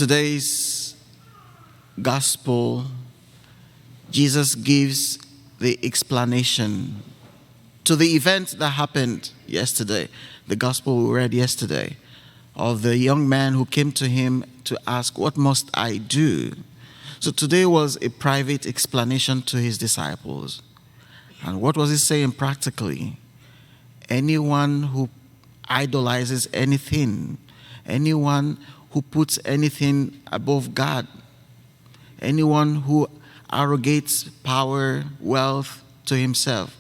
today's gospel, Jesus gives the explanation to the event that happened yesterday, the gospel we read yesterday, of the young man who came to him to ask, "What must I do?" So today was a private explanation to his disciples. And what was he saying practically? Anyone who idolizes anything, anyone who puts anything above God, anyone who arrogates power, wealth to himself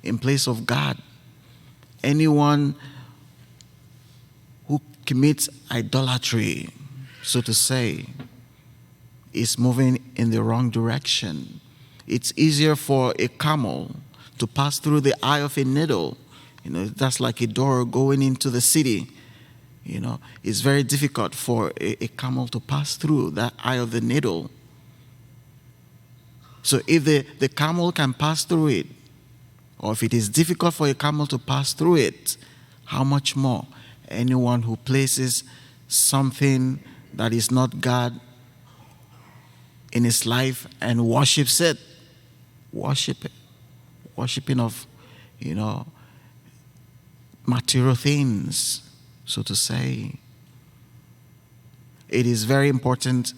in place of God, anyone who commits idolatry, so to say, is moving in the wrong direction. It's easier for a camel to pass through the eye of a needle. That's like a door going into the city. It's very difficult for a camel to pass through that eye of the needle. So if the camel can pass through it, or if it is difficult for a camel to pass through it, how much more anyone who places something that is not God in his life and worships it. Worshipping of, material things, so to say. It is very important,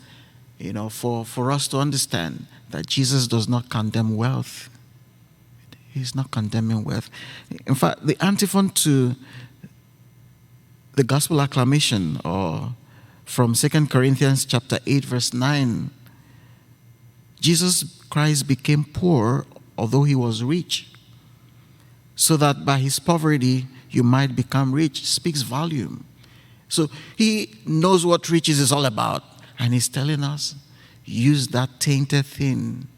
for us to understand that Jesus does not condemn wealth. He's not condemning wealth. In fact, the antiphon to the gospel acclamation, or from 2 Corinthians chapter 8, verse 9, Jesus Christ became poor, although he was rich, so that by his poverty you might become rich, speaks volume. So he knows what riches is all about, and he's telling us, use that tainted thing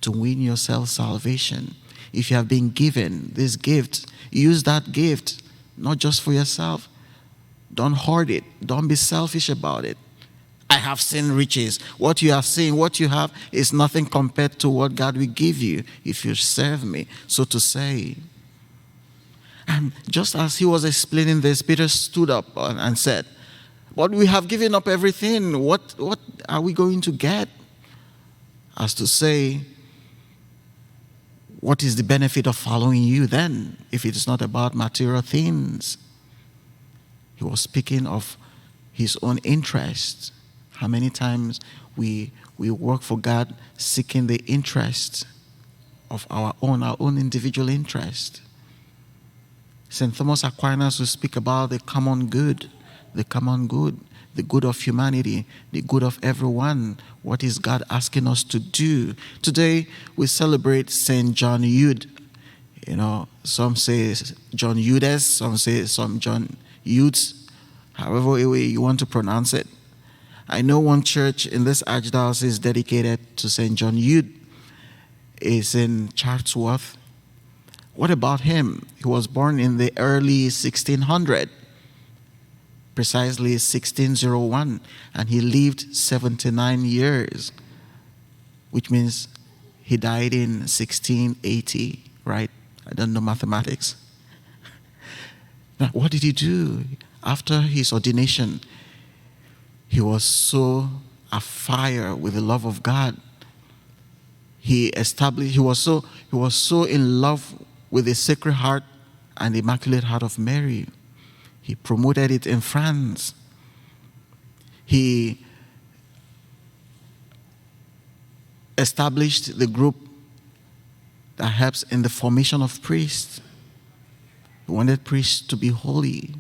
to win yourself salvation. If you have been given this gift, use that gift, not just for yourself. Don't hoard it. Don't be selfish about it. I have seen riches. What you have seen, what you have, is nothing compared to what God will give you if you serve me, so to say. And just as he was explaining this, Peter stood up and said, "But we have given up everything. What are we going to get?" As to say, what is the benefit of following you then, if it is not about material things? He was speaking of his own interest. How many times we work for God seeking the interest of our own individual interest. St. Thomas Aquinas will speak about the common good, the good of humanity, the good of everyone. What is God asking us to do? Today we celebrate St. John Eudes. Some say John Eudes, some say John Eudes, however way you want to pronounce it. I know one church in this archdiocese dedicated to St. John Eudes is in Chatsworth. What about him? He was born in the early 1600s, precisely 1601, and he lived 79 years, which means he died in 1680, right? I don't know mathematics. Now, what did he do? After his ordination, he was so afire with the love of God. He was so in love with the Sacred Heart and the Immaculate Heart of Mary. He promoted it in France. He established the group that helps in the formation of priests. He wanted priests to be holy.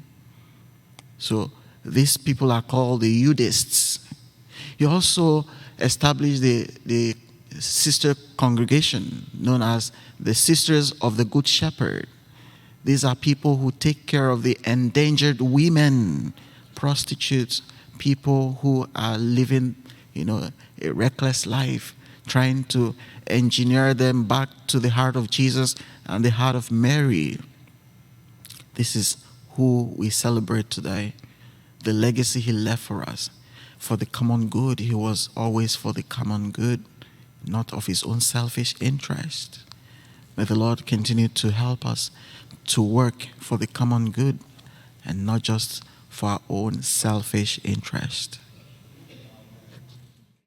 So these people are called the Eudists. He also established the sister congregation known as the Sisters of the Good Shepherd. These are people who take care of the endangered women, prostitutes, people who are living, a reckless life, trying to engineer them back to the heart of Jesus and the heart of Mary. This is who we celebrate today, the legacy he left for us. For the common good, he was always for the common good, not of his own selfish interest. May the Lord continue to help us to work for the common good and not just for our own selfish interest.